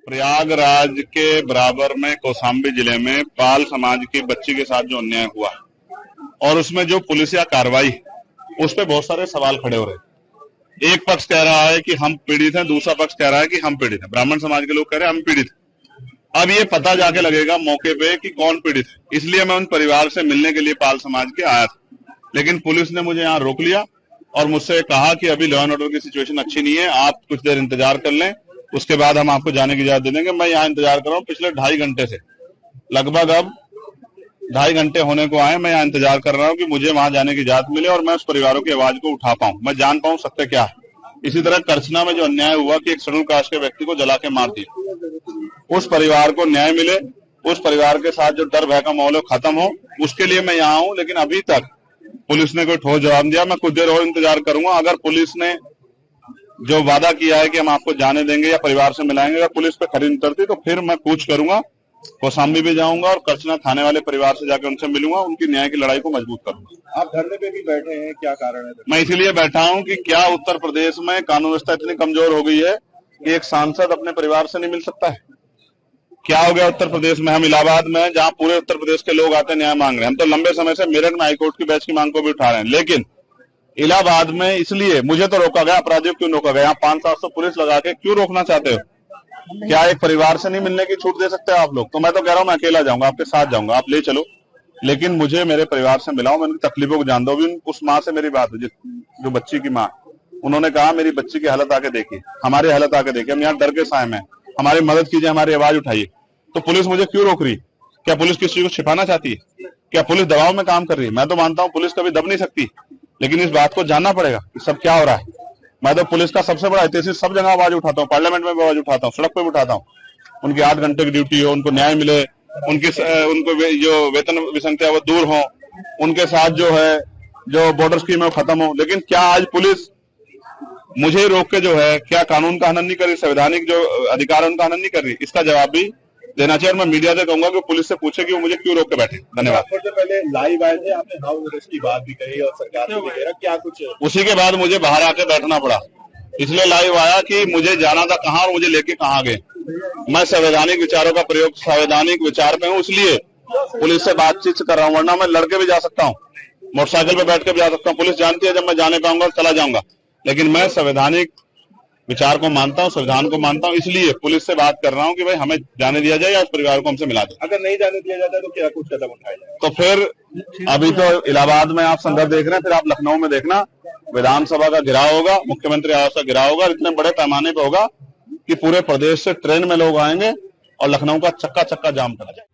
प्रयागराज के बराबर में कौशाम्बी जिले में पाल समाज की बच्ची के साथ जो अन्याय हुआ और उसमें जो पुलिसिया कार्रवाई, उस पर बहुत सारे सवाल खड़े हो रहे हैं। एक पक्ष कह रहा है कि हम पीड़ित हैं, दूसरा पक्ष कह रहा है कि हम पीड़ित हैं। ब्राह्मण समाज के लोग कह रहे हैं हम पीड़ित हैं। अब ये पता जाके लगेगा मौके पे कि कौन पीड़ित है। इसलिए मैं उन परिवार से मिलने के लिए पाल समाज के आया था, लेकिन पुलिस ने मुझे यहाँ रोक लिया और मुझसे कहा कि अभी लॉ एंड ऑर्डर की सिचुएशन अच्छी नहीं है, आप कुछ देर इंतजार कर लें, उसके बाद हम आपको जाने की इजाजत दे देंगे। मैं यहाँ इंतजार कर रहा हूँ पिछले 2.5 घंटे से, लगभग अब 2.5 घंटे होने को आए। मैं यहाँ इंतजार कर रहा हूँ कि मुझे वहां जाने की इजाजत मिले और मैं उस परिवारों की आवाज को उठा पाऊं, मैं जान पाऊं सत्य क्या है। इसी तरह करछना में जो अन्याय हुआ कि एक शेड्यूल कास्ट के व्यक्ति को जला के मार दिया, उस परिवार को न्याय मिले, उस परिवार के साथ जो डर भय का माहौल है खत्म हो, उसके लिए मैं यहाँ हूँ। लेकिन अभी तक पुलिस ने कोई ठोस जवाब दिया। मैं कुछ देर और इंतजार करूंगा। अगर पुलिस ने जो वादा किया है कि हम आपको जाने देंगे या परिवार से मिलाएंगे, अगर पुलिस पे खरी उतरती तो फिर मैं कूच करूंगा, कौशाम्बी भी जाऊंगा और करछना थाने वाले परिवार से जाकर उनसे मिलूंगा, उनकी न्याय की लड़ाई को मजबूत करूंगा। आप धरने पे भी बैठे हैं, क्या कारण है? मैं इसीलिए बैठा हूं कि क्या उत्तर प्रदेश में कानून व्यवस्था इतनी कमजोर हो गई है कि एक सांसद अपने परिवार से नहीं मिल सकता है? क्या हो गया उत्तर प्रदेश में? हम इलाहाबाद में, जहां पूरे उत्तर प्रदेश के लोग आते हैं न्याय मांग रहे हैं। हम तो लंबे समय से मेरठ में हाईकोर्ट की बेंच की मांग को भी उठा रहे हैं, लेकिन इलाहाबाद में इसलिए मुझे तो रोका गया। अपराधियों क्यों रोका गया? यहाँ 500-700 पुलिस लगा के क्यों रोकना चाहते हो? क्या एक परिवार से नहीं मिलने की छूट दे सकते हो आप लोग? तो मैं तो कह रहा हूँ मैं अकेला जाऊंगा, आपके साथ जाऊंगा, आप ले चलो, लेकिन मुझे मेरे परिवार से मिलाओ, मैं उनकी तकलीफों को जान दो। अभी उस माँ से मेरी बात हुई, जो बच्ची की माँ, उन्होंने कहा मेरी बच्ची की हालत आके देखिए, हमारी हालत आके देखिए, हम यहाँ डर के साए में, हमारी मदद कीजिए, हमारी आवाज उठाइए। तो पुलिस मुझे क्यों रोक रही? क्या पुलिस किसी को छिपाना चाहती है? क्या पुलिस दबाव में काम कर रही है? मैं तो मानता हूँ पुलिस कभी दब नहीं सकती, लेकिन इस बात को जानना पड़ेगा कि सब क्या हो रहा है। मैं तो पुलिस का सबसे बड़ा हितैषी, सब जगह आवाज उठाता हूँ, पार्लियामेंट में भी आवाज उठाता हूँ, सड़क पर भी उठाता हूँ। उनकी 8 घंटे की ड्यूटी हो, उनको न्याय मिले, उनको जो वेतन विसंगतियां वो दूर हो, उनके साथ जो है जो बॉर्डर स्कीम है वो खत्म हो। लेकिन क्या आज पुलिस मुझे रोक के जो है क्या कानून का हनन नहीं कर रही, संवैधानिक जो अधिकार है उनका हनन नहीं कर रही? इसका जवाब भी देना चाहिए। और मैं मीडिया से कहूंगा कि पुलिस से पूछे कि वो मुझे क्यों रोक के बैठे। धन्यवाद। से पहले लाइव आए थे, आपने हाउस अरेस्ट की बात भी कही और सरकार ने भी कह रहा, क्या कुछ? उसी के बाद मुझे बाहर आके बैठना पड़ा, इसलिए लाइव आया कि मुझे जाना था कहाँ और मुझे लेके कहाँ गए। मैं संवैधानिक विचारों का प्रयोग, संवैधानिक विचार पे हूँ, इसलिए पुलिस से बातचीत कर रहा हूँ, वरना मैं लड़के भी जा सकता हूँ, मोटरसाइकिल पे बैठ के भी जा सकता हूँ। पुलिस जानती है जब मैं जाने पाऊंगा चला जाऊंगा, लेकिन मैं संवैधानिक विचार को मानता हूँ, संविधान को मानता हूँ, इसलिए पुलिस से बात कर रहा हूँ कि भाई हमें जाने दिया जाए या उस परिवार को हमसे मिला दे। अगर नहीं जाने दिया जाता तो क्या कुछ कदम उठाया जाए? तो फिर अभी तो इलाहाबाद में आप संदर्भ देख रहे हैं, फिर आप लखनऊ में देखना, विधानसभा का घेराव होगा, मुख्यमंत्री आवास का घेराव होगा, इतने बड़े पैमाने पर होगा कि पूरे प्रदेश से ट्रेन में लोग आएंगे और लखनऊ का चक्का चक्का जाम करा जाए।